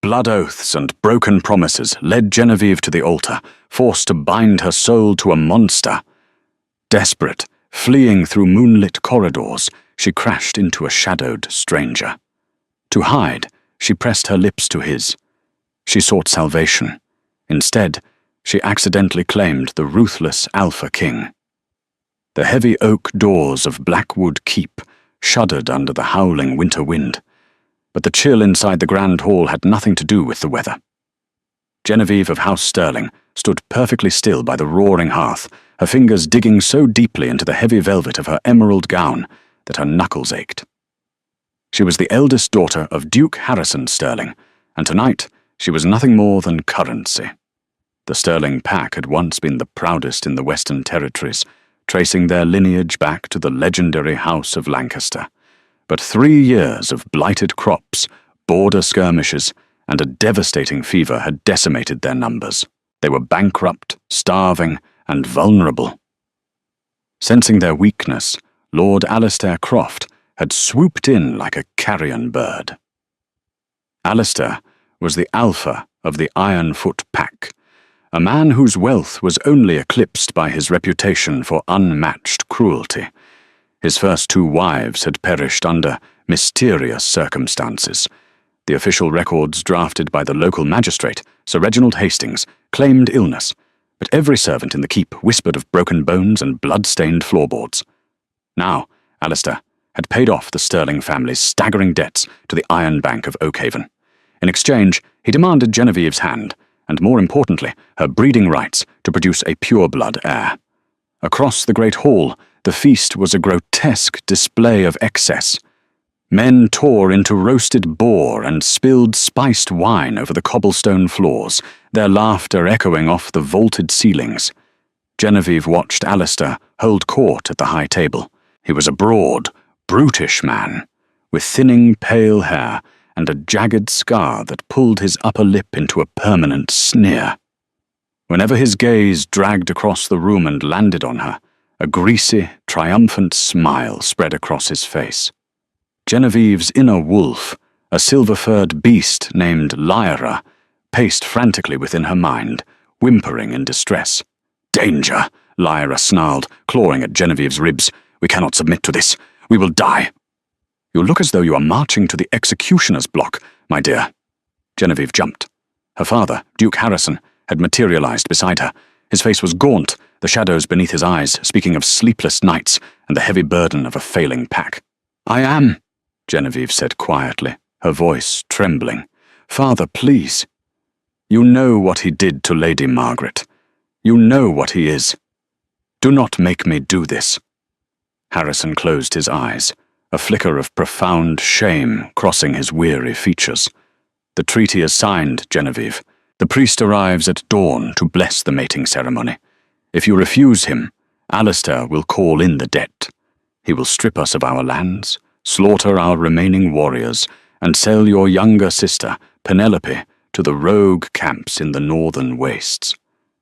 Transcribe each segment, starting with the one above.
Blood oaths and broken promises led Genevieve to the altar, forced to bind her soul to a monster. Desperate, fleeing through moonlit corridors, she crashed into a shadowed stranger. To hide, she pressed her lips to his. She sought salvation. Instead, she accidentally claimed the ruthless Alpha King. The heavy oak doors of Blackwood Keep shuddered under the howling winter wind, but the chill inside the grand hall had nothing to do with the weather. Genevieve of House Sterling stood perfectly still by the roaring hearth, her fingers digging so deeply into the heavy velvet of her emerald gown that her knuckles ached. She was the eldest daughter of Duke Harrison Sterling, and tonight she was nothing more than currency. The Sterling pack had once been the proudest in the Western Territories, tracing their lineage back to the legendary House of Lancaster. But 3 years of blighted crops, border skirmishes, and a devastating fever had decimated their numbers. They were bankrupt, starving, and vulnerable. Sensing their weakness, Lord Alistair Croft had swooped in like a carrion bird. Alistair was the alpha of the Ironfoot pack, a man whose wealth was only eclipsed by his reputation for unmatched cruelty. His first 2 wives had perished under mysterious circumstances. The official records drafted by the local magistrate, Sir Reginald Hastings, claimed illness, but every servant in the keep whispered of broken bones and blood-stained floorboards. Now, Alistair had paid off the Sterling family's staggering debts to the Iron Bank of Oakhaven. In exchange, he demanded Genevieve's hand, and more importantly, her breeding rights to produce a pure-blood heir. Across the great hall, the feast was a grotesque display of excess. Men tore into roasted boar and spilled spiced wine over the cobblestone floors, their laughter echoing off the vaulted ceilings. Genevieve watched Alistair hold court at the high table. He was a broad, brutish man, with thinning pale hair and a jagged scar that pulled his upper lip into a permanent sneer. Whenever his gaze dragged across the room and landed on her, a greasy, triumphant smile spread across his face. Genevieve's inner wolf, a silver-furred beast named Lyra, paced frantically within her mind, whimpering in distress. "Danger!" Lyra snarled, clawing at Genevieve's ribs. "We cannot submit to this. We will die." "You look as though you are marching to the executioner's block, my dear." Genevieve jumped. Her father, Duke Harrison, had materialized beside her. His face was gaunt, the shadows beneath his eyes speaking of sleepless nights and the heavy burden of a failing pack. "I am," Genevieve said quietly, her voice trembling. "Father, please. You know what he did to Lady Margaret. You know what he is. Do not make me do this." Harrison closed his eyes, a flicker of profound shame crossing his weary features. "The treaty is signed, Genevieve. The priest arrives at dawn to bless the mating ceremony. If you refuse him, Alistair will call in the debt. He will strip us of our lands, slaughter our remaining warriors, and sell your younger sister, Penelope, to the rogue camps in the northern wastes.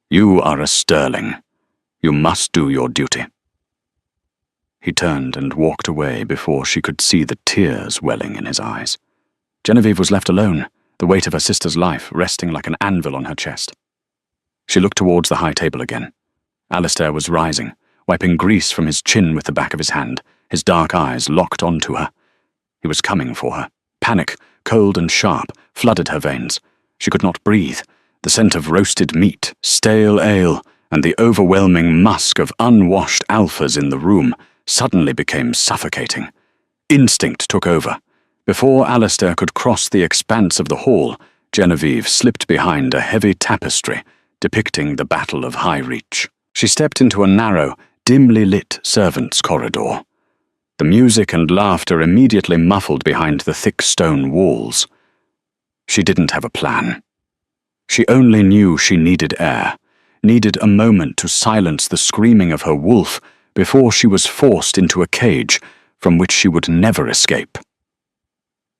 You are a Sterling. You must do your duty." He turned and walked away before she could see the tears welling in his eyes. Genevieve was left alone, the weight of her sister's life resting like an anvil on her chest. She looked towards the high table again. Alistair was rising, wiping grease from his chin with the back of his hand, his dark eyes locked onto her. He was coming for her. Panic, cold and sharp, flooded her veins. She could not breathe. The scent of roasted meat, stale ale, and the overwhelming musk of unwashed alphas in the room suddenly became suffocating. Instinct took over. Before Alistair could cross the expanse of the hall, Genevieve slipped behind a heavy tapestry depicting the Battle of High Reach. She stepped into a narrow, dimly lit servants' corridor. The music and laughter immediately muffled behind the thick stone walls. She didn't have a plan. She only knew she needed air, needed a moment to silence the screaming of her wolf before she was forced into a cage from which she would never escape.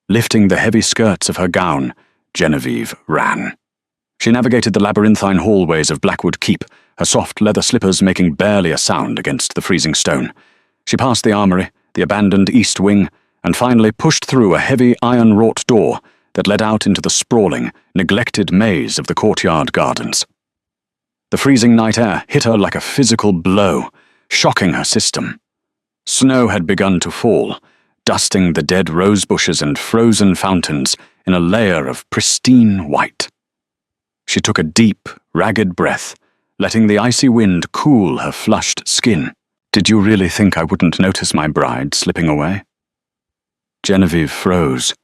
Lifting the heavy skirts of her gown, Genevieve ran. She navigated the labyrinthine hallways of Blackwood Keep, her soft leather slippers making barely a sound against the freezing stone. She passed the armory, the abandoned east wing, and finally pushed through a heavy iron-wrought door that led out into the sprawling, neglected maze of the courtyard gardens. The freezing night air hit her like a physical blow, shocking her system. Snow had begun to fall, dusting the dead rose bushes and frozen fountains in a layer of pristine white. She took a deep, ragged breath, letting the icy wind cool her flushed skin. "Did you really think I wouldn't notice my bride slipping away?" Genevieve froze.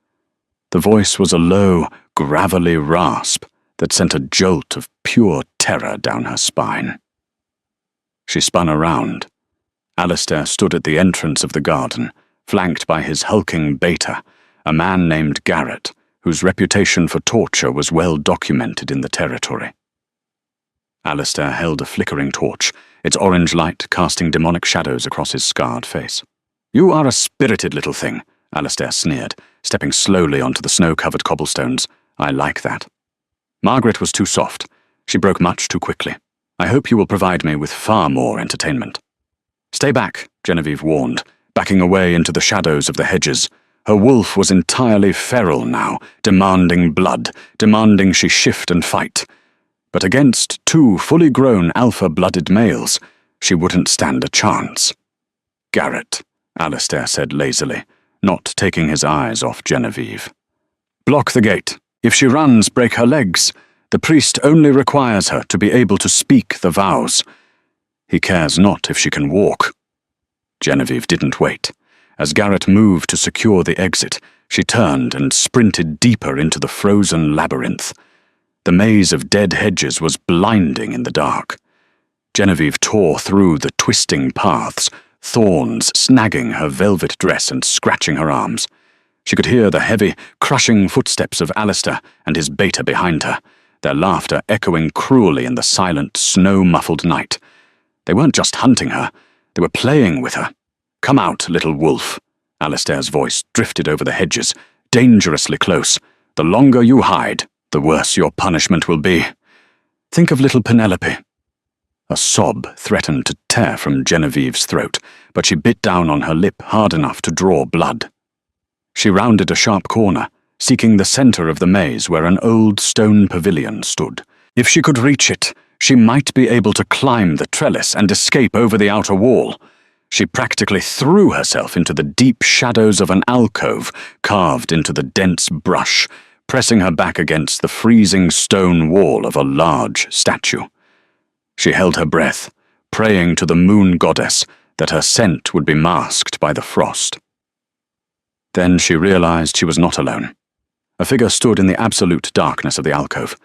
The voice was a low, gravelly rasp that sent a jolt of pure terror down her spine. She spun around. Alistair stood at the entrance of the garden, flanked by his hulking beta, a man named Garrett, whose reputation for torture was well documented in the territory. Alistair held a flickering torch, its orange light casting demonic shadows across his scarred face. "You are a spirited little thing," Alistair sneered, stepping slowly onto the snow-covered cobblestones. "I like that." Margaret was too soft. She broke much too quickly. "I hope you will provide me with far more entertainment." "Stay back," Genevieve warned, backing away into the shadows of the hedges. Her wolf was entirely feral now, demanding blood, demanding she shift and fight. But against two fully grown alpha-blooded males, she wouldn't stand a chance. "Garrett," Alistair said lazily, not taking his eyes off Genevieve. "Block the gate. If she runs, break her legs. The priest only requires her to be able to speak the vows. He cares not if she can walk." Genevieve didn't wait. As Garrett moved to secure the exit, she turned and sprinted deeper into the frozen labyrinth. The maze of dead hedges was blinding in the dark. Genevieve tore through the twisting paths, thorns snagging her velvet dress and scratching her arms. She could hear the heavy, crushing footsteps of Alistair and his beta behind her, their laughter echoing cruelly in the silent, snow-muffled night. They weren't just hunting her, they were playing with her. "Come out, little wolf." Alistair's voice drifted over the hedges, dangerously close. "The longer you hide, the worse your punishment will be. Think of little Penelope." A sob threatened to tear from Genevieve's throat, but she bit down on her lip hard enough to draw blood. She rounded a sharp corner, seeking the center of the maze where an old stone pavilion stood. If she could reach it, she might be able to climb the trellis and escape over the outer wall. She practically threw herself into the deep shadows of an alcove carved into the dense brush, pressing her back against the freezing stone wall of a large statue. She held her breath, praying to the moon goddess that her scent would be masked by the frost. Then she realized she was not alone. A figure stood in the absolute darkness of the alcove.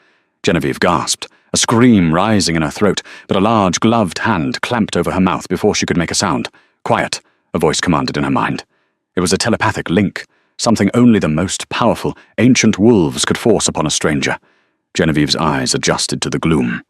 Genevieve gasped, a scream rising in her throat, but a large gloved hand clamped over her mouth before she could make a sound. "Quiet," a voice commanded in her mind. It was a telepathic link, something only the most powerful, ancient wolves could force upon a stranger. Genevieve's eyes adjusted to the gloom.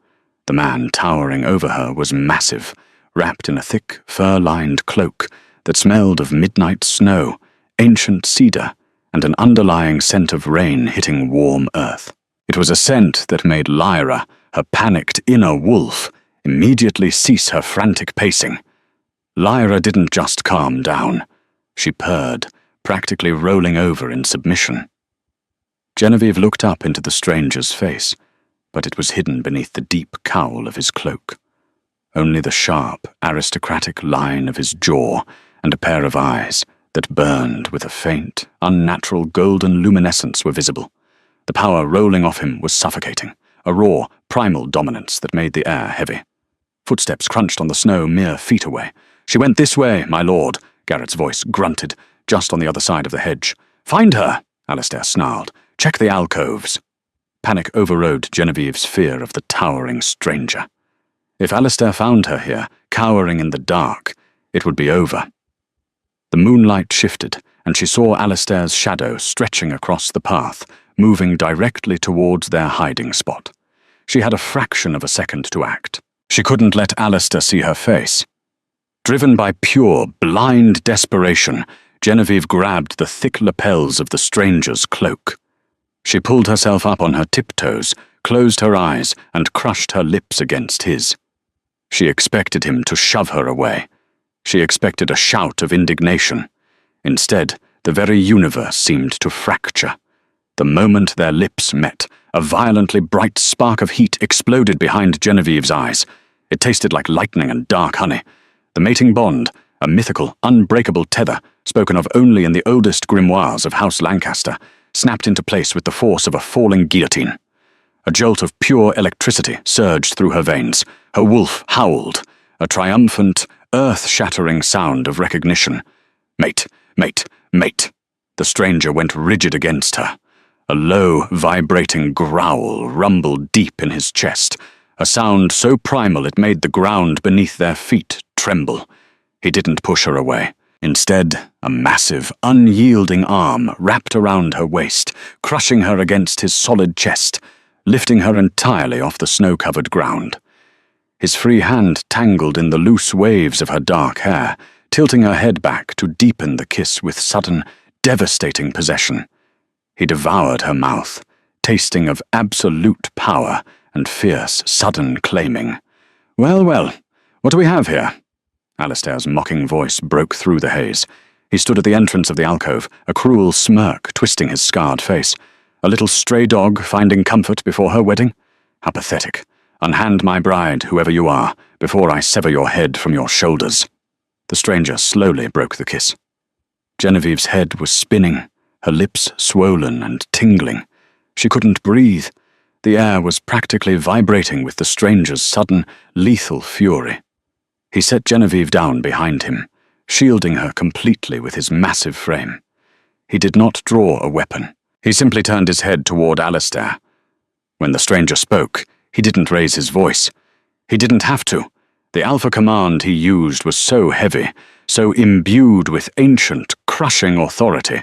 The man towering over her was massive, wrapped in a thick, fur-lined cloak that smelled of midnight snow, ancient cedar, and an underlying scent of rain hitting warm earth. It was a scent that made Lyra, her panicked inner wolf, immediately cease her frantic pacing. Lyra didn't just calm down. She purred, practically rolling over in submission. Genevieve looked up into the stranger's face, but it was hidden beneath the deep cowl of his cloak. Only the sharp, aristocratic line of his jaw and a pair of eyes that burned with a faint, unnatural golden luminescence were visible. The power rolling off him was suffocating, a raw, primal dominance that made the air heavy. Footsteps crunched on the snow mere feet away. "She went this way, my lord," Garrett's voice grunted, just on the other side of the hedge. "Find her," Alistair snarled. "Check the alcoves." Panic overrode Genevieve's fear of the towering stranger. If Alistair found her here, cowering in the dark, it would be over. The moonlight shifted, and she saw Alistair's shadow stretching across the path, moving directly towards their hiding spot. She had a fraction of a second to act. She couldn't let Alistair see her face. Driven by pure, blind desperation, Genevieve grabbed the thick lapels of the stranger's cloak. She pulled herself up on her tiptoes, closed her eyes, and crushed her lips against his. She expected him to shove her away. She expected a shout of indignation. Instead, the very universe seemed to fracture. The moment their lips met, a violently bright spark of heat exploded behind Genevieve's eyes. It tasted like lightning and dark honey. The mating bond, a mythical, unbreakable tether, spoken of only in the oldest grimoires of House Lancaster, snapped into place with the force of a falling guillotine. A jolt of pure electricity surged through her veins. Her wolf howled, a triumphant, earth-shattering sound of recognition. Mate, mate, mate. The stranger went rigid against her. A low, vibrating growl rumbled deep in his chest, a sound so primal it made the ground beneath their feet tremble. He didn't push her away. Instead, a massive, unyielding arm wrapped around her waist, crushing her against his solid chest, lifting her entirely off the snow-covered ground. His free hand tangled in the loose waves of her dark hair, tilting her head back to deepen the kiss with sudden, devastating possession. He devoured her mouth, tasting of absolute power and fierce, sudden claiming. "Well, well, what do we have here?" Alistair's mocking voice broke through the haze. He stood at the entrance of the alcove, a cruel smirk twisting his scarred face. A little stray dog finding comfort before her wedding? How pathetic. Unhand my bride, whoever you are, before I sever your head from your shoulders. The stranger slowly broke the kiss. Genevieve's head was spinning, her lips swollen and tingling. She couldn't breathe. The air was practically vibrating with the stranger's sudden, lethal fury. He set Genevieve down behind him, shielding her completely with his massive frame. He did not draw a weapon. He simply turned his head toward Alistair. When the stranger spoke, he didn't raise his voice. He didn't have to. The alpha command he used was so heavy, so imbued with ancient, crushing authority,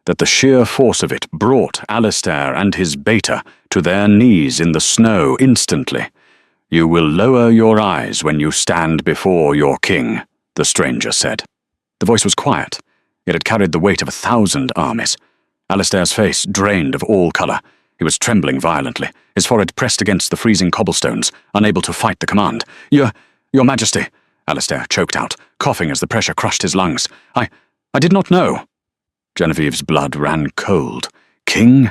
that the sheer force of it brought Alistair and his beta to their knees in the snow instantly. "You will lower your eyes when you stand before your king," the stranger said. The voice was quiet, yet it carried the weight of 1,000 armies. Alistair's face drained of all colour. He was trembling violently, his forehead pressed against the freezing cobblestones, unable to fight the command. Your Majesty," Alistair choked out, coughing as the pressure crushed his lungs. I did not know." Genevieve's blood ran cold. King?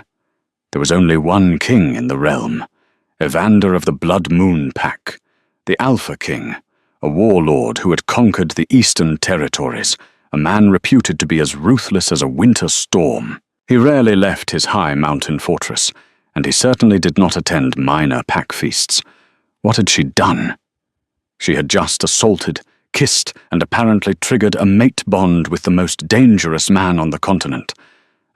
There was only one king in the realm. Evander of the Blood Moon Pack, the Alpha King, a warlord who had conquered the eastern territories, a man reputed to be as ruthless as a winter storm. He rarely left his high mountain fortress, and he certainly did not attend minor pack feasts. What had she done? She had just assaulted, kissed, and apparently triggered a mate bond with the most dangerous man on the continent,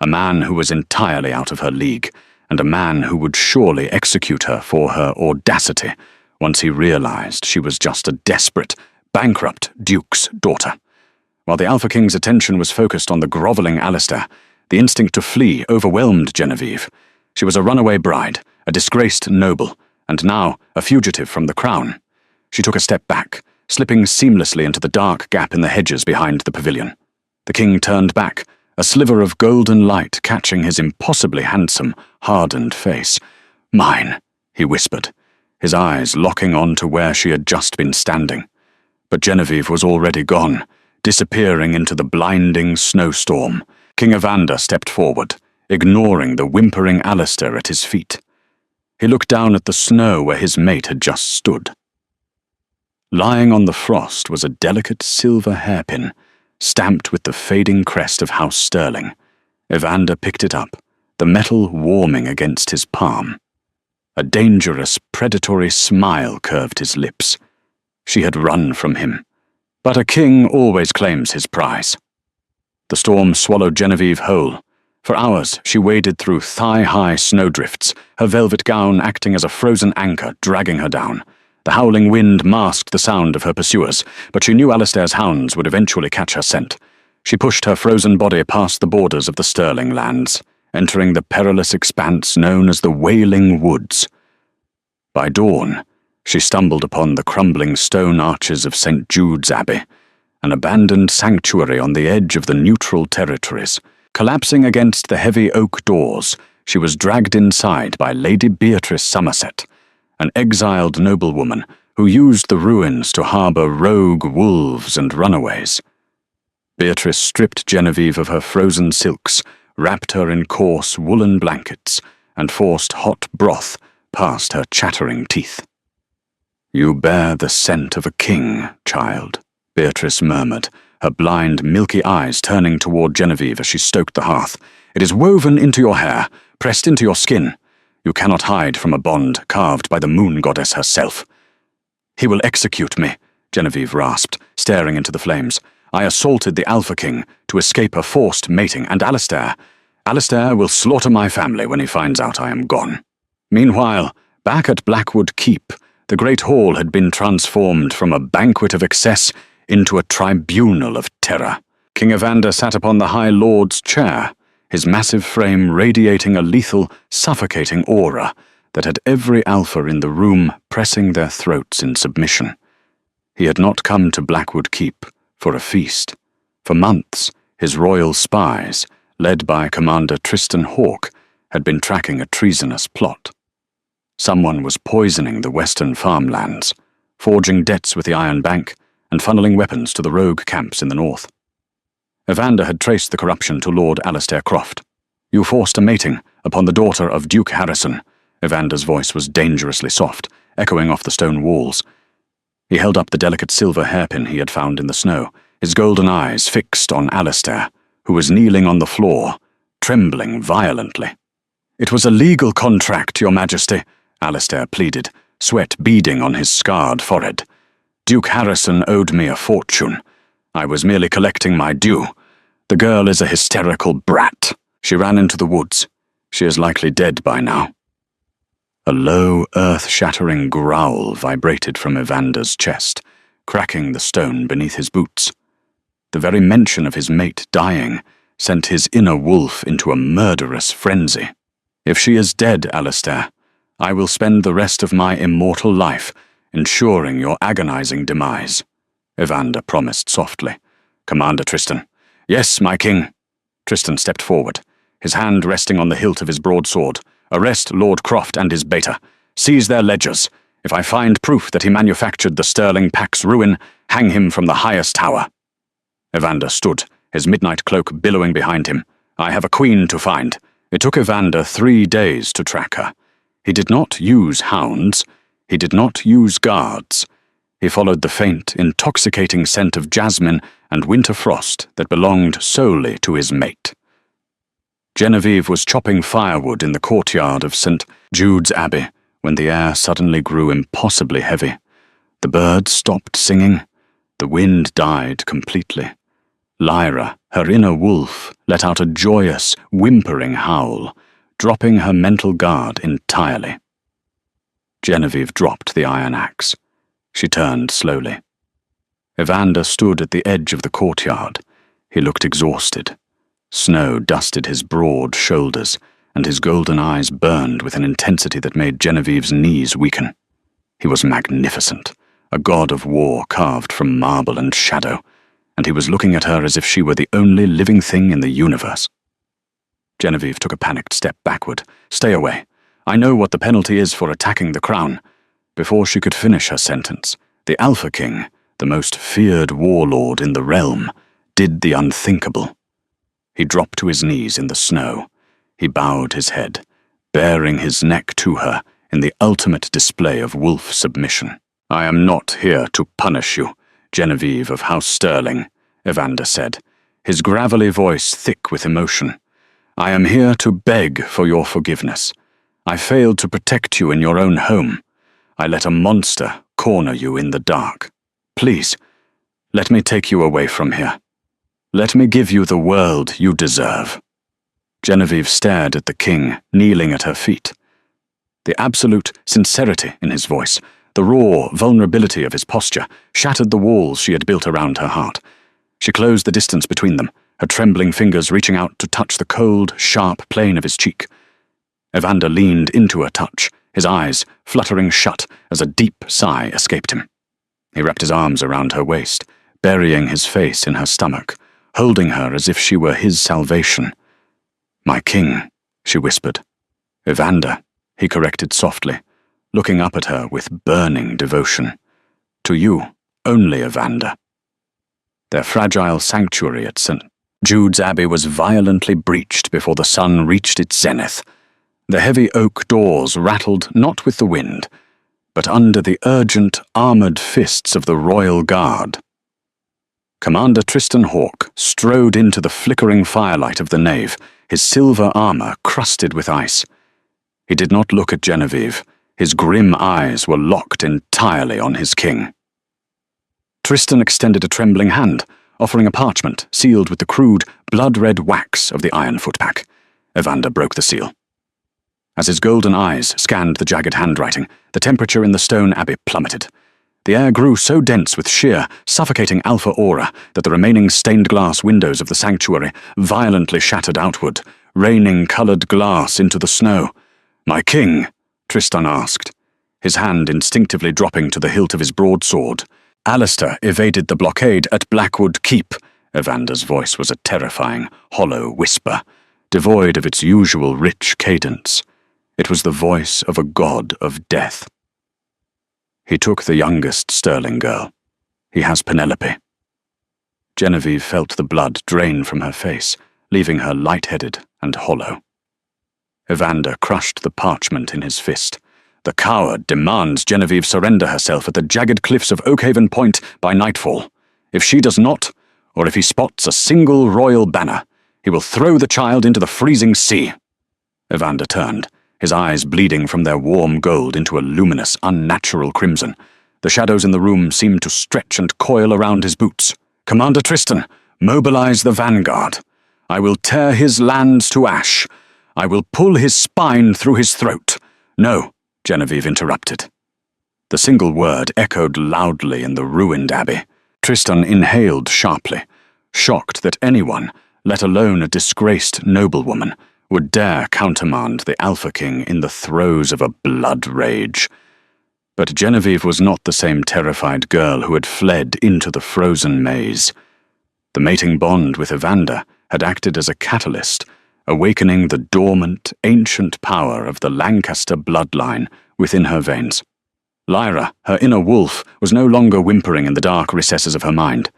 a man who was entirely out of her league, and a man who would surely execute her for her audacity once he realized she was just a desperate, bankrupt duke's daughter. While the Alpha King's attention was focused on the groveling Alistair, the instinct to flee overwhelmed Genevieve. She was a runaway bride, a disgraced noble, and now a fugitive from the crown. She took a step back, slipping seamlessly into the dark gap in the hedges behind the pavilion. The king turned back, a sliver of golden light catching his impossibly handsome, hardened face. "Mine," he whispered, his eyes locking on to where she had just been standing. But Genevieve was already gone, disappearing into the blinding snowstorm. King Evander stepped forward, ignoring the whimpering Alistair at his feet. He looked down at the snow where his mate had just stood. Lying on the frost was a delicate silver hairpin, stamped with the fading crest of House Sterling. Evander picked it up, the metal warming against his palm. A dangerous, predatory smile curved his lips. She had run from him. But a king always claims his prize. The storm swallowed Genevieve whole. For hours she waded through thigh-high snowdrifts, her velvet gown acting as a frozen anchor dragging her down. The howling wind masked the sound of her pursuers, but she knew Alistair's hounds would eventually catch her scent. She pushed her frozen body past the borders of the Sterling lands, entering the perilous expanse known as the Wailing Woods. By dawn, she stumbled upon the crumbling stone arches of St. Jude's Abbey, an abandoned sanctuary on the edge of the neutral territories. Collapsing against the heavy oak doors, she was dragged inside by Lady Beatrice Somerset, an exiled noblewoman who used the ruins to harbour rogue wolves and runaways. Beatrice stripped Genevieve of her frozen silks, wrapped her in coarse woolen blankets, and forced hot broth past her chattering teeth. "You bear the scent of a king, child," Beatrice murmured, her blind, milky eyes turning toward Genevieve as she stoked the hearth. "It is woven into your hair, pressed into your skin. You cannot hide from a bond carved by the moon goddess herself." "He will execute me," Genevieve rasped, staring into the flames. "I assaulted the Alpha King to escape a forced mating, and Alistair will slaughter my family when he finds out I am gone." Meanwhile, back at Blackwood Keep, the great hall had been transformed from a banquet of excess into a tribunal of terror. King Evander sat upon the High Lord's chair, his massive frame radiating a lethal, suffocating aura that had every alpha in the room pressing their throats in submission. He had not come to Blackwood Keep for a feast. For months, his royal spies, led by Commander Tristan Hawke, had been tracking a treasonous plot. Someone was poisoning the western farmlands, forging debts with the Iron Bank, and funneling weapons to the rogue camps in the north. Evander had traced the corruption to Lord Alistair Croft. "You forced a mating upon the daughter of Duke Harrison." Evander's voice was dangerously soft, echoing off the stone walls. He held up the delicate silver hairpin he had found in the snow, his golden eyes fixed on Alistair, who was kneeling on the floor, trembling violently. "It was a legal contract, Your Majesty," Alistair pleaded, sweat beading on his scarred forehead. "Duke Harrison owed me a fortune. I was merely collecting my due. The girl is a hysterical brat. She ran into the woods. She is likely dead by now." A low, earth-shattering growl vibrated from Evander's chest, cracking the stone beneath his boots. The very mention of his mate dying sent his inner wolf into a murderous frenzy. "If she is dead, Alistair, I will spend the rest of my immortal life ensuring your agonizing demise," Evander promised softly. "Commander Tristan." "Yes, my king." Tristan stepped forward, his hand resting on the hilt of his broadsword. "Arrest Lord Croft and his beta. Seize their ledgers. If I find proof that he manufactured the Sterling Pack's ruin, hang him from the highest tower." Evander stood, his midnight cloak billowing behind him. "I have a queen to find." It took Evander 3 days to track her. He did not use hounds. He did not use guards. He followed the faint, intoxicating scent of jasmine and winter frost that belonged solely to his mate. Genevieve was chopping firewood in the courtyard of St. Jude's Abbey when the air suddenly grew impossibly heavy. The birds stopped singing. The wind died completely. Lyra, her inner wolf, let out a joyous, whimpering howl, dropping her mental guard entirely. Genevieve dropped the iron axe. She turned slowly. Evander stood at the edge of the courtyard. He looked exhausted. Snow dusted his broad shoulders, and his golden eyes burned with an intensity that made Genevieve's knees weaken. He was magnificent, a god of war carved from marble and shadow, and he was looking at her as if she were the only living thing in the universe. Genevieve took a panicked step backward. "Stay away. I know what the penalty is for attacking the crown." Before she could finish her sentence, the Alpha King, the most feared warlord in the realm, did the unthinkable. He dropped to his knees in the snow. He bowed his head, baring his neck to her in the ultimate display of wolf submission. "I am not here to punish you, Genevieve of House Sterling," Evander said, his gravelly voice thick with emotion. "I am here to beg for your forgiveness. I failed to protect you in your own home. I let a monster corner you in the dark. Please, let me take you away from here. Let me give you the world you deserve." Genevieve stared at the king, kneeling at her feet. The absolute sincerity in his voice, the raw vulnerability of his posture, shattered the walls she had built around her heart. She closed the distance between them, her trembling fingers reaching out to touch the cold, sharp plane of his cheek. Evander leaned into her touch, his eyes fluttering shut as a deep sigh escaped him. He wrapped his arms around her waist, burying his face in her stomach, holding her as if she were his salvation. "My king," she whispered. "Evander," he corrected softly, looking up at her with burning devotion. "To you, only Evander." Their fragile sanctuary at St. Jude's Abbey was violently breached before the sun reached its zenith. The heavy oak doors rattled not with the wind, but under the urgent, armoured fists of the Royal Guard. Commander Tristan Hawke strode into the flickering firelight of the nave, his silver armour crusted with ice. He did not look at Genevieve. His grim eyes were locked entirely on his king. Tristan extended a trembling hand, offering a parchment sealed with the crude, blood-red wax of the Iron Footpack. Evander broke the seal. As his golden eyes scanned the jagged handwriting, the temperature in the stone abbey plummeted. The air grew so dense with sheer, suffocating alpha aura that the remaining stained-glass windows of the sanctuary violently shattered outward, raining coloured glass into the snow. "My king?" Tristan asked, his hand instinctively dropping to the hilt of his broadsword. "Alistair evaded the blockade at Blackwood Keep." Evander's voice was a terrifying, hollow whisper, devoid of its usual rich cadence. It was the voice of a god of death. "He took the youngest Sterling girl. He has Penelope." Genevieve felt the blood drain from her face, leaving her light-headed and hollow. Evander crushed the parchment in his fist. "The coward demands Genevieve surrender herself at the jagged cliffs of Oakhaven Point by nightfall. If she does not, or if he spots a single royal banner, he will throw the child into the freezing sea." Evander turned, his eyes bleeding from their warm gold into a luminous, unnatural crimson. The shadows in the room seemed to stretch and coil around his boots. "Commander Tristan, mobilize the vanguard. I will tear his lands to ash. I will pull his spine through his throat." "No," Genevieve interrupted. The single word echoed loudly in the ruined abbey. Tristan inhaled sharply, shocked that anyone, let alone a disgraced noblewoman, would dare countermand the Alpha King in the throes of a blood rage. But Genevieve was not the same terrified girl who had fled into the frozen maze. The mating bond with Evander had acted as a catalyst, awakening the dormant, ancient power of the Lancaster bloodline within her veins. Lyra, her inner wolf, was no longer whimpering in the dark recesses of her mind.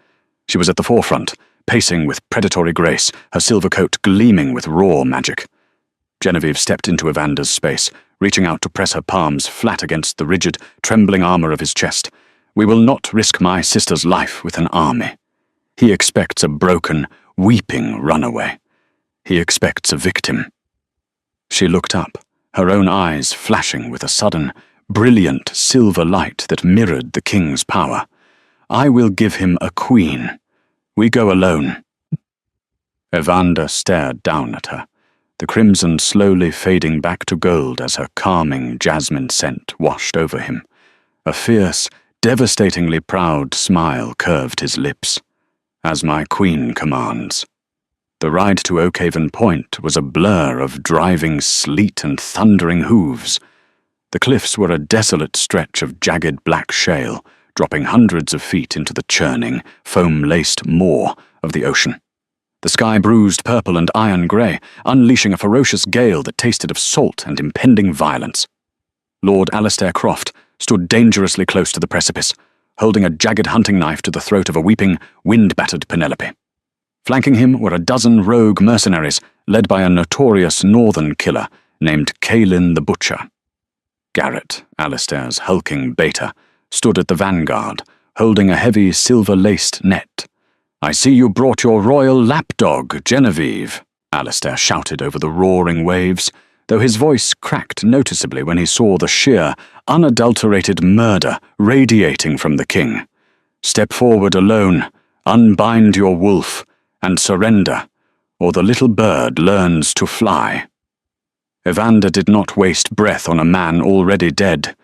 She was at the forefront, pacing with predatory grace, her silver coat gleaming with raw magic. Genevieve stepped into Evander's space, reaching out to press her palms flat against the rigid, trembling armor of his chest. "We will not risk my sister's life with an army. He expects a broken, weeping runaway. He expects a victim." She looked up, her own eyes flashing with a sudden, brilliant silver light that mirrored the king's power. "I will give him a queen. We go alone." Evander stared down at her, the crimson slowly fading back to gold as her calming jasmine scent washed over him. A fierce, devastatingly proud smile curved his lips. "As my queen commands." The ride to Oakhaven Point was a blur of driving sleet and thundering hooves. The cliffs were a desolate stretch of jagged black shale, dropping hundreds of feet into the churning, foam-laced maw of the ocean. The sky bruised purple and iron-grey, unleashing a ferocious gale that tasted of salt and impending violence. Lord Alistair Croft stood dangerously close to the precipice, holding a jagged hunting knife to the throat of a weeping, wind-battered Penelope. Flanking him were a dozen rogue mercenaries, led by a notorious northern killer named Kaelin the Butcher. Garrett, Alistair's hulking beta, stood at the vanguard, holding a heavy silver-laced net. "I see you brought your royal lapdog, Genevieve," Alistair shouted over the roaring waves, though his voice cracked noticeably when he saw the sheer, unadulterated murder radiating from the king. "Step forward alone, unbind your wolf, and surrender, or the little bird learns to fly." Evander did not waste breath on a man already dead.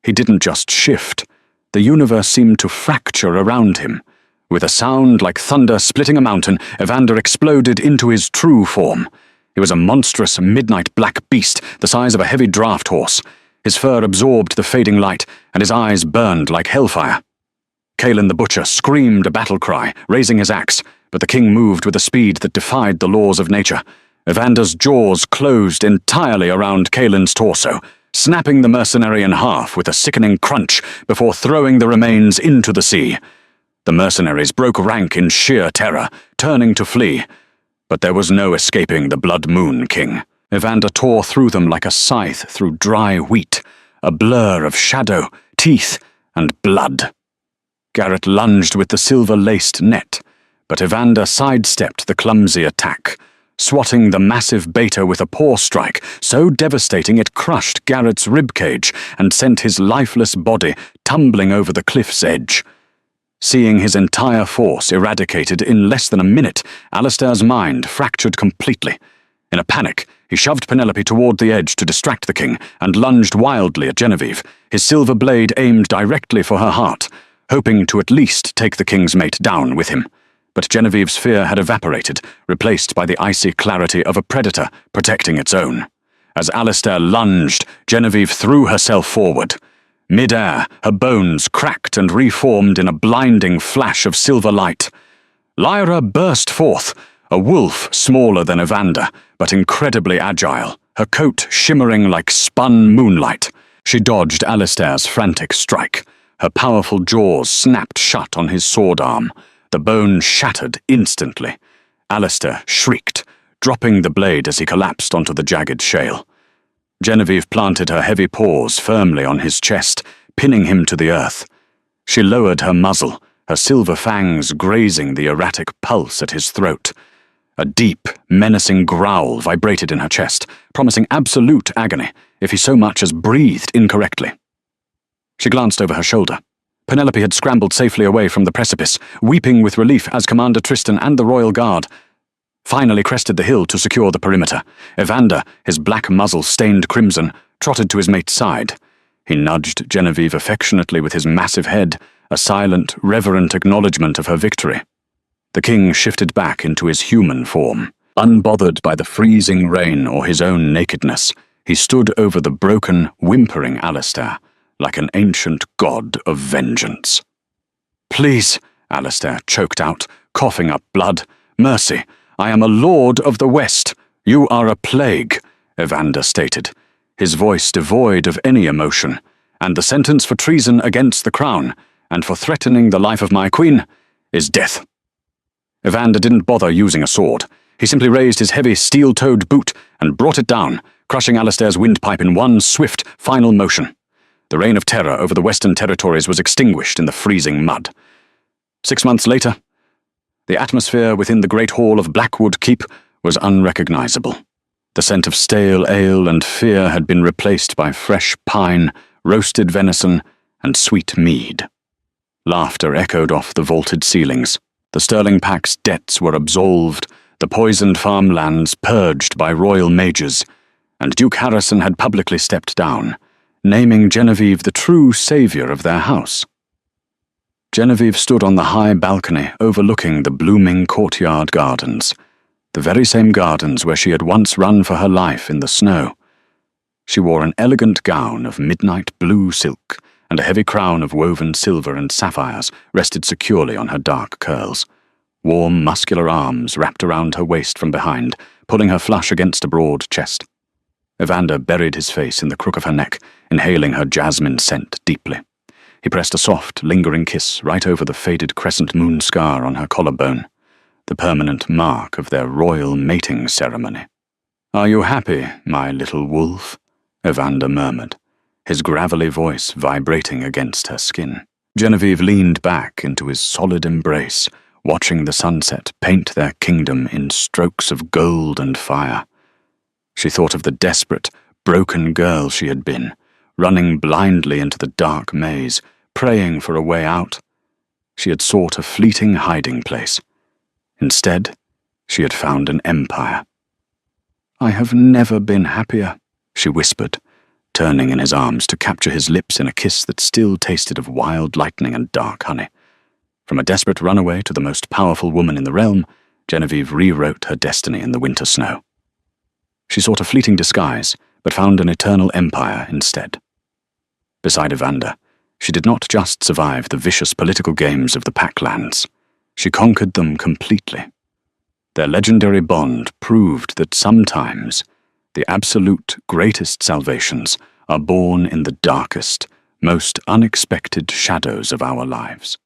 He didn't just shift. The universe seemed to fracture around him. With a sound like thunder splitting a mountain, Evander exploded into his true form. He was a monstrous midnight black beast the size of a heavy draft horse. His fur absorbed the fading light, and his eyes burned like hellfire. Kaelin the Butcher screamed a battle cry, raising his axe, but the king moved with a speed that defied the laws of nature. Evander's jaws closed entirely around Kaelin's torso, snapping the mercenary in half with a sickening crunch before throwing the remains into the sea. The mercenaries broke rank in sheer terror, turning to flee, But there was no escaping the Blood Moon King. Evander tore through them like a scythe through dry wheat, a blur of shadow, teeth, and blood. Garrett lunged with the silver-laced net, but Evander sidestepped the clumsy attack, swatting the massive beta with a paw strike so devastating it crushed Garrett's ribcage and sent his lifeless body tumbling over the cliff's edge. Seeing his entire force eradicated in less than a minute, Alistair's mind fractured completely. In a panic, he shoved Penelope toward the edge to distract the king and lunged wildly at Genevieve, his silver blade aimed directly for her heart, hoping to at least take the king's mate down with him. But Genevieve's fear had evaporated, replaced by the icy clarity of a predator protecting its own. As Alistair lunged, Genevieve threw herself forward. Mid-air, her bones cracked and reformed in a blinding flash of silver light. Lyra burst forth, a wolf smaller than Evander, but incredibly agile, her coat shimmering like spun moonlight. She dodged Alistair's frantic strike. Her powerful jaws snapped shut on his sword arm. The bone shattered instantly. Alistair shrieked, dropping the blade as he collapsed onto the jagged shale. Genevieve planted her heavy paws firmly on his chest, pinning him to the earth. She lowered her muzzle, her silver fangs grazing the erratic pulse at his throat. A deep, menacing growl vibrated in her chest, promising absolute agony if he so much as breathed incorrectly. She glanced over her shoulder. Penelope had scrambled safely away from the precipice, weeping with relief as Commander Tristan and the Royal Guard finally crested the hill to secure the perimeter. Evander, his black muzzle stained crimson, trotted to his mate's side. He nudged Genevieve affectionately with his massive head, a silent, reverent acknowledgement of her victory. The king shifted back into his human form. Unbothered by the freezing rain or his own nakedness, he stood over the broken, whimpering Alistair, like an ancient god of vengeance. "Please," Alistair choked out, coughing up blood. "Mercy, I am a lord of the West. You are a plague," Evander stated, his voice devoid of any emotion. "And the sentence for treason against the crown, and for threatening the life of my queen, is death." Evander didn't bother using a sword. He simply raised his heavy steel-toed boot and brought it down, crushing Alistair's windpipe in one swift, final motion. The reign of terror over the Western territories was extinguished in the freezing mud. 6 months later, the atmosphere within the great hall of Blackwood Keep was unrecognizable. The scent of stale ale and fear had been replaced by fresh pine, roasted venison, and sweet mead. Laughter echoed off the vaulted ceilings. The Sterling Pack's debts were absolved, the poisoned farmlands purged by royal mages, and Duke Harrison had publicly stepped down, naming Genevieve the true savior of their house. Genevieve stood on the high balcony overlooking the blooming courtyard gardens, the very same gardens where she had once run for her life in the snow. She wore an elegant gown of midnight blue silk, and a heavy crown of woven silver and sapphires rested securely on her dark curls. Warm, muscular arms wrapped around her waist from behind, pulling her flush against a broad chest. Evander buried his face in the crook of her neck, inhaling her jasmine scent deeply. He pressed a soft, lingering kiss right over the faded crescent moon scar on her collarbone, the permanent mark of their royal mating ceremony. "Are you happy, my little wolf?" Evander murmured, his gravelly voice vibrating against her skin. Genevieve leaned back into his solid embrace, watching the sunset paint their kingdom in strokes of gold and fire. She thought of the desperate, broken girl she had been, running blindly into the dark maze, praying for a way out. She had sought a fleeting hiding place. Instead, she had found an empire. "I have never been happier," she whispered, turning in his arms to capture his lips in a kiss that still tasted of wild lightning and dark honey. From a desperate runaway to the most powerful woman in the realm, Genevieve rewrote her destiny in the winter snow. She sought a fleeting disguise, but found an eternal empire instead. Beside Evander, she did not just survive the vicious political games of the Packlands. She conquered them completely. Their legendary bond proved that sometimes the absolute greatest salvations are born in the darkest, most unexpected shadows of our lives.